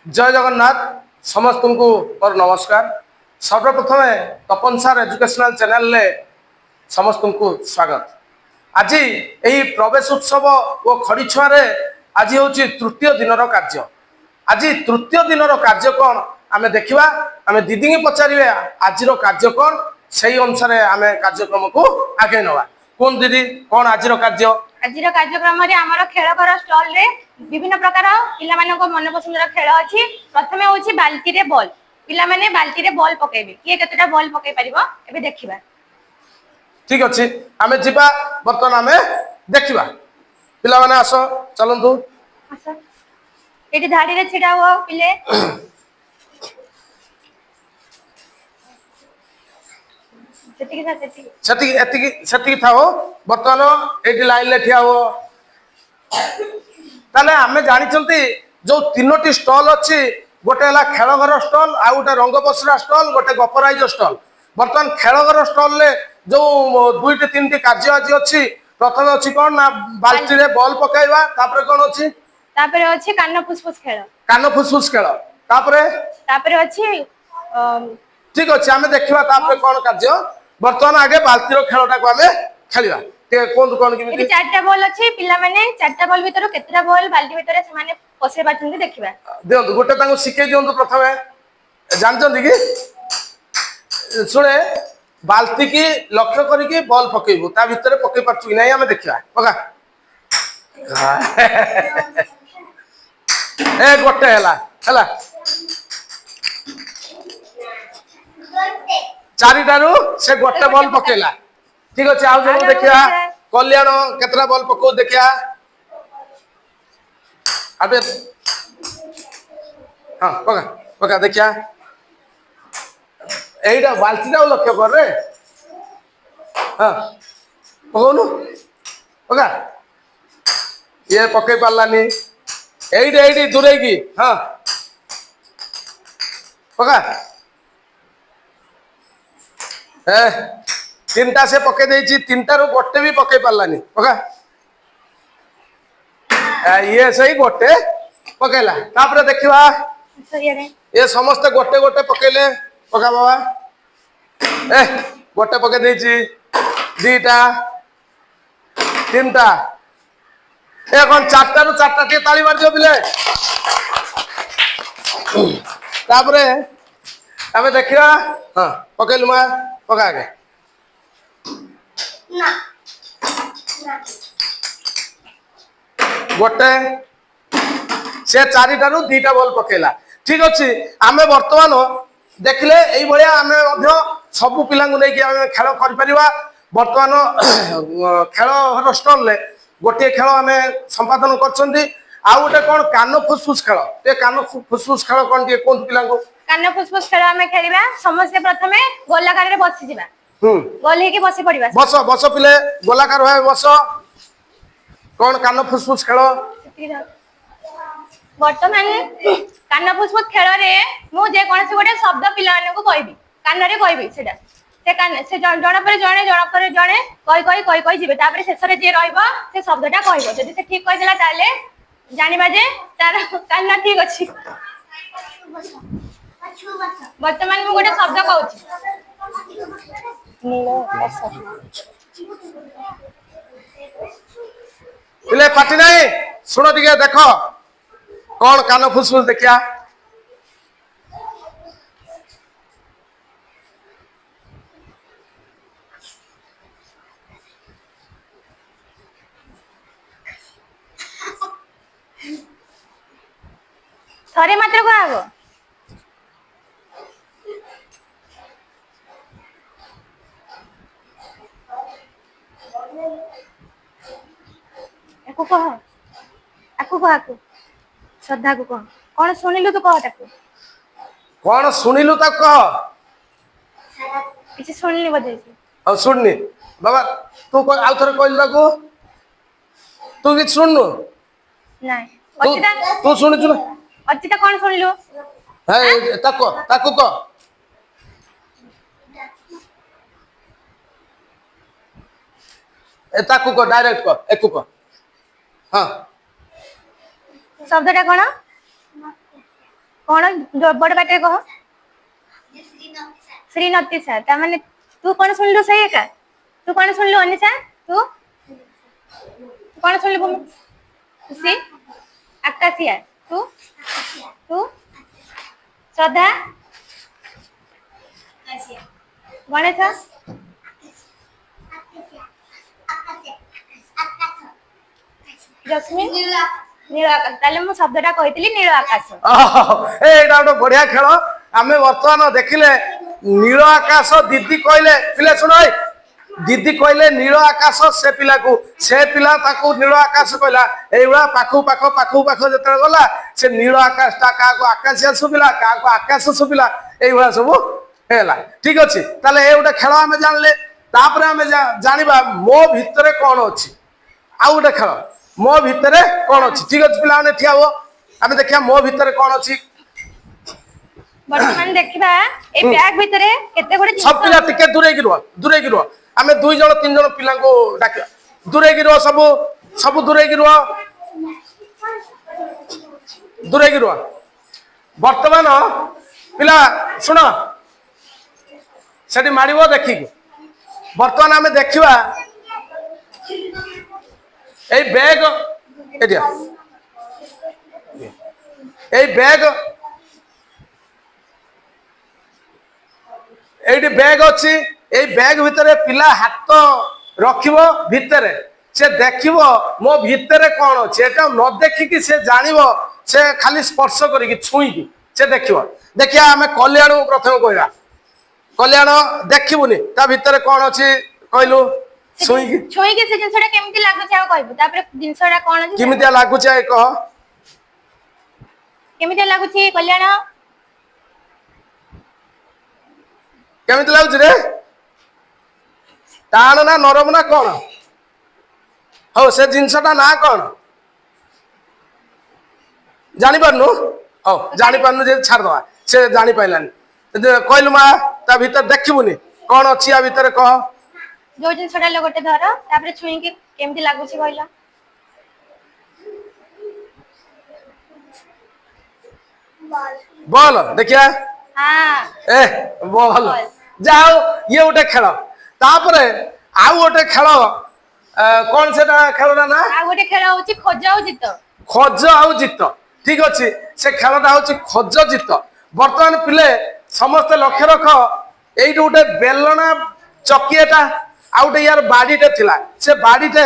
जय जगन्नाथ समस्त को मोर नमस्कार। सर्वप्रथम तपन सार एजुकेशनल चैनल ले समस्त को स्वागत। आज यही प्रवेश उत्सव और खड़ी छुआ आज हूँ तृतीय दिन कार्य। आज तृतीय दिन कार्य कौन आम देखा आम दीदी की पचारे आज कार्य कौन से अनुसार आम कार्यक्रम को आगे नवा। कौन दीदी कौन आज कार्य? आज कार्यक्रम आमर खेल घर स्टल रे विभिन्न प्रकार पिला मन पसंद खेल अच्छी। प्रथम हूँ बाल्टी रे बॉल पिला माने बाल्टी रे बॉल पकेबे किए केतेटा बॉल पकई परिबो एबे देखिबा। ठीक अच्छे आमे जिबा बर्तमान आमे देखिबा। पिला माने आसो चलंतु आसो एटी धाडी रे छिडा हो पिले सेतिकी थाओ बर्तमान एटी लाइन ले ठिया हो। ताले आमे जानि चंती जो तीनोटी स्टॉल अच्छी गोटे है खेल घर स्टॉल आ गोटे रंग बसरा स्टॉल गोटे गपराइज स्टॉल। बर्तमान खेल घर स्टॉल ले जो दुईटी तीन कार्य आज अच्छी। प्रथम अच्छी कौन ना बाल्टी रे बॉल पकाइबा तापर कौन अच्छी तापर अच्छी कान फुसफुस खेल तापर अच्छी ठीक अच्छे आमे देखिबा तापर कौन कार्य। बर्तमान आगे बाल्टी रो खेलटा को आमे खेलिबा। ते कोन कोन कि चारटा बॉल अच्छी पिला माने चारटा बॉल भीतर केतरा बॉल बाल्टी भीतर से माने पसे बाचंदी देखिबा। देंतु गोटे तांको सिखे दियंतु प्रथमे जानचंदी कि सुने बाल्टी की लक्ष्य करिके बॉल पकेबू ता भीतर पके पाछु कि नै हमें देखिबा पका। ए गोटे हला चारिटारू से गोटे बॉल पकेला। ठीक अच्छे आउ जब देखिया कल्याण केतरा बॉल पको देखिया। अबे हाँ पका पका देखिया एटा बाल्टीटा लक्ष्य कर रे। हाँ पकोनु पका ये पके पारलानी एइटे एइटे दूरे की। हाँ पका ए तीनटा से पके देछि तीनटा रो गोटे भी पके पारलानी पका। ये सही गोटे पकेला तापर देखिबा ये समस्त गोटे गोटे पकेले पका बाबा। ए गोटे पके देछि दीटा तीनटा ए कोन चारटा रो चारटा के ताली मार दियो बिले। तापर हमें देखिबा हां पकेलु मा पका के ना गोटे से चारिटारू दीटा बॉल पकेला। ठीक अच्छे आम बर्तमान देखले यही भाया आम सबू पिला खेल कर। बर्तमान खेल घर स्टल ले गोटे खेल आम संपादन कर गोटे कौन कान फुसफुस खेल कान फुसफुस खेल कौन कौन पिला कान फुसफुस खेल आम खेलिबा। समस्त प्रथमे गोलाकार रे बसी जिबा गोल हेके बसी पड़िबा। बस बस पिले गोलाकार भाई बस कौन कान फुसफुस खेल। बर्तमान कान फुसफुस खेल रे मु जे कोन से गोटे शब्द पिला माने को कहबी कान रे कहबी सेटा से कान से जण पर जणे कहि जिबे तापर शेष रे जे रहइबो से शब्दटा कहइबो। जदि से ठीक कहि देला ताले जानिबा जे तार कान ठीक अछि। बर्तमान मु गोटे शब्द कहउछि नील बस पिले पाटी नहीं सुनो टिके देख कौन कान फुसफुस देखिया। थरे मात्र को आगो एको कह आकु कह आकु श्रद्धा को कह कौन सुनिलु तो कह ताकू कौन सुनिलु तक कह किसी सुनली बजे और सुननी बाबा तू आउ थरे कहल ताकू तू कि सुननु नहीं तू सुनिछु ना अचिता कौन सुनिलु है ताकू कह ए ताकू कह डायरेक्ट कह एकू कह। हाँ शब्दटा कौन कौन बड़ बाटे कह श्रीनती सार ता माने तू कौन सुनलु सही एका तू कौन सुनलु अनिशा तू कौन सुनलु भूमि खुशी आकाशिया तू तू श्रद्धा गणेश जस्मिन नील आकाश ताले मु शब्दटा कहितली नील आकाश एटा गोटे बढ़िया खेल आम बर्तमान देखिले नील आकाश दीदी कहले पिले शुण दीदी कहले नील आकाश से पिला को से पिला ताकू नील आकाश कहला एइबा पाखु पाखो पाखु पाखो जते गला से नील आकाश ता का को आकाशिया सुबिला का को आकाश सुबिला एइबा सब हेला ठीक अछि ताले ए गोटे खेल आम जानले तापरे आम जानिबा मो भितरे कोन अछि आ गोटे खेल मो भितरे कोन अछि ठीक अछि पिला माने ठिया हो आम देखिया मो भितरे कोन अछि वर्तमान देखिबा ए बैग भितरे केते गुडे सब पिला टिके दूरे की रुह आमे 2 जण 3 जण पिला को डाकिया दूरे की रुह सब दूरे की रुह वर्तमान पिला सुन सेठी मारिबो देखि वर्तमान आमे देखिबा ए बैग एडिया ए बैग एटी बैग अच्छी ए बैग भितर पिला हाथ रखिबो भितर से देखिबो मो भितर कौन अच्छे एटा न देखिकी से जानिबो से खाली स्पर्श करिकी छुईकी से देखिबो देखिया आमे कल्याण प्रथम कहया कल्याण देखिबुनी ता भितर कौन अच्छी कहलु छुईकी से जिंसटा केमती लागु छै कहबो तापर जिंसटा कोन अछि केमितिया लागु छै कह केमितिया लागु छै कल्याण केमिति लागु रे टाण ना नरम ना कौन हो से जिनसटा ना कौन जानी पारनु हो जानी पारनु जे छाड़ दवा से जानी पाइलानी कहलु मा ता भीतर देखिबुनी कौन अछि आ भीतर कह जो जिनसटा ले गोटे धर तापर छुई के केमती लागु छै कहला बोल देखिया हां ए बोल जाओ ये गोटे खेल तापरे आउ गोटे खेल कौन सेटा खेलना ना आ गोटे खेल होची खोज आउ जित खोज आउ जित ठीक अच्छे से खेलटा हूँ खोज जित बर्तमान पिले समस्ते लक्ष्य रख ये गोटे बेलना चकिएटा आ गोटे यार बाड़ीटे थिला से बाड़ीटे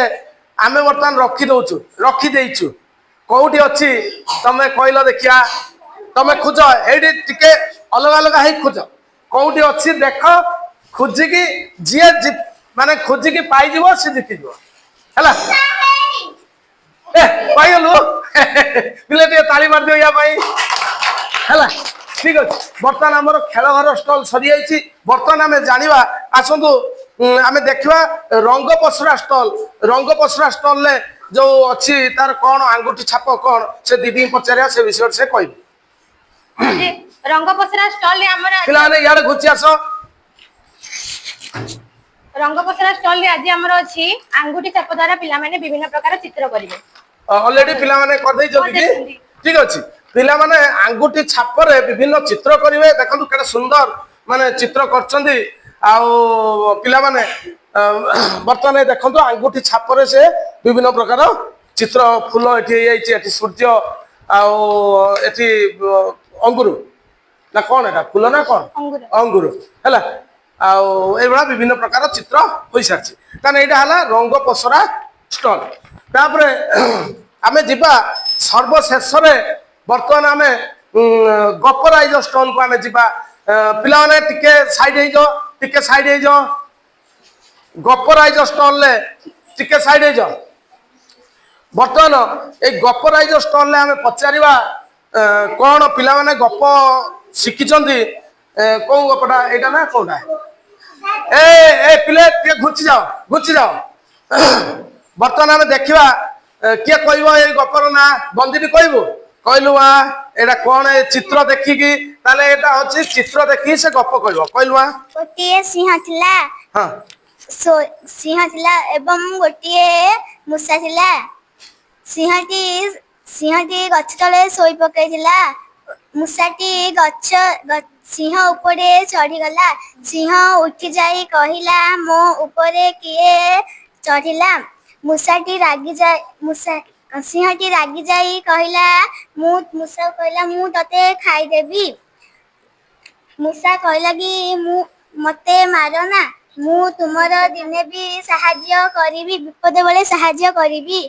आमे बर्तमान रखीदेचु कौटी अच्छी तमे कहल देखिया तमे खोज ये टिके अलग अलग ही खोज कौटी अच्छी देख खोजिकी जी माने खोजिकी पाइज सी जितिज है पाइलु पिले टे ताली मार दियो या भाई हैला ठीक अछि बर्तमान हमर खेल घर स्टॉल सरी आइछि बर्तमान हमें जानिबा आसंतु हमें देखिबा रंग पसरा स्टॉल ले जो अछि तार कोन अंगूठी छाप कोन से दीदी पचारिया से विषय से कहबी रंग पसरा स्टॉल रे हमरा पिला ने यार घुची आसो रंग पसरा स्टॉल रे आज हमर अछि अंगूठी छाप द्वारा पिला माने विभिन्न प्रकार चित्र करिवे ऑलरेडी पिला माने कर दे जल्दी ठीक अछि पिला माने अंगूठी छाप रे विभिन्न चित्र करिवे देखंतु केडा सुंदर माने चित्र करचंदी आउ पिला माने वर्तमान देखंतु अंगूठी छाप रे से विभिन्न प्रकार चित्र फूल एठी आइछि एठी सूर्य आउ एठी अंगुर ना कौन एटा फूल ना कौन अंगुर हैला आउ एबा विभिन्न प्रकार चित्र होई सारछि ताने एटा हला रंग पसरा स्टॉल तापरे आमे जिबा सर्वशेष रे वर्तमान आमे गपराइज स्टॉल को आमे जिबा पिला माने टिके साइड हे जो गपराइज स्टॉल ले टिके साइड हे जो वर्तमान ए गपराइज स्टॉल ले आमे पचारिबा कोन पिला माने गप शिखिचंदी को गपटा एटा ना कोडा ए पिले टे घुची जाओ वर्तमान आमे देखिबा किए कहबो ए गपर ना बंदी कहबो कहलु वा एटा कोन ए चित्र देखिकी ताले एटा होची चित्र देखि से गप कहबो कहलु वा गोटिए सिंह थिला हां सिंह थिला एवं गोटिए मुसा थिला सिंहटी गछ तले सोई पकैथिला ମୂଷାଟି ସିଂହ ଉପରେ ଚଢିଗଲା। ସିଂହ ଉଠି ଯାଇ କହିଲା, ମୋ ଉପରେ କିଏ ଚଢିଲା? ସିଂହଟି ରାଗି ଯାଇ କହିଲା, ମୂଷାକୁ କହିଲା, ମୁଁ ତତେ ଖାଇଦେବି। ମୂଷା କହିଲା କି ମତେ ମାର ନା, ମୁଁ ତୁମର ଦିନେ ବି ସାହାଯ୍ୟ କରିବି, ବିପଦ ବେଳେ ସାହାଯ୍ୟ କରିବି।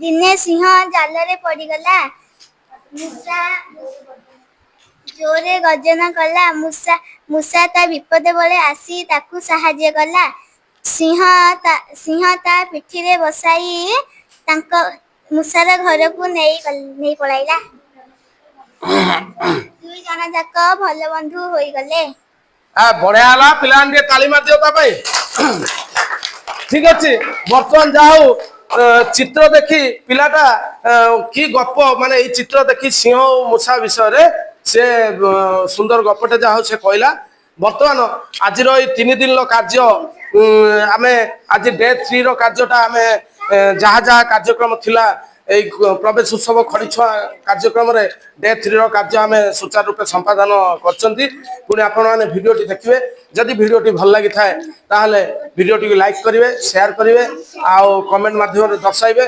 ଦିନେ ସିଂହ ଜାଲରେ ପଡିଗଲା। ମୂଷା ଜୋରେ ଗର୍ଜନ କଲା। ମୂଷା ତା ବିପଦ ବେଳେ ଆସି ତାକୁ ସାହାଯ୍ୟ କଲା। ସିଂହ ତା ପିଠିରେ ବସାଇ ତାଙ୍କ ମୂଷାର ଘରକୁ ନେଇ ପଳାଇଲା। ଦୁଇ ଜଣ ଯାକ ଭଲ ବନ୍ଧୁ ହୋଇଗଲେ। ବଢିଆ ହେଲା, ପିଲାମାନେ ଟିକେ ତାଳି ମାରିଦିଅ ତା ପାଇଁ। ଠିକ ଅଛି, ବର୍ତ୍ତମାନ ଯାହା ହଉ ଚିତ୍ର ଦେଖି ପିଲାଟା କି ଗପ, ମାନେ ଏଇ ଚିତ୍ର ଦେଖି ସିଂହ ଓ ମୂଷା ବିଷୟରେ ସେ ସୁନ୍ଦର ଗପଟେ ଯାହା ହଉ ସେ କହିଲା। ବର୍ତ୍ତମାନ ଆଜିର ଏଇ 3 ଦିନର କାର୍ଯ୍ୟ ଆମେ ଆଜି ଡେ 3 ର କାର୍ଯ୍ୟଟା ଆମେ ଯାହା ଯାହା କାର୍ଯ୍ୟକ୍ରମ ଥିଲା এই প্রবেশ উৎসব খড়িছুয়া কার্যক্রমে ডে 3 র কার্য আমি সুচারু রূপে সম্পাদন করছেন। পুଣି আপনার ভিডিওটি দেখবে, যদি ভিডিওটি ভাল লাগি থাকে তাহলে ভিডিওটি লাইক করবে, শেয়ার করবে, আউ কমেন্ট মাধ্যমে দর্শাইবে।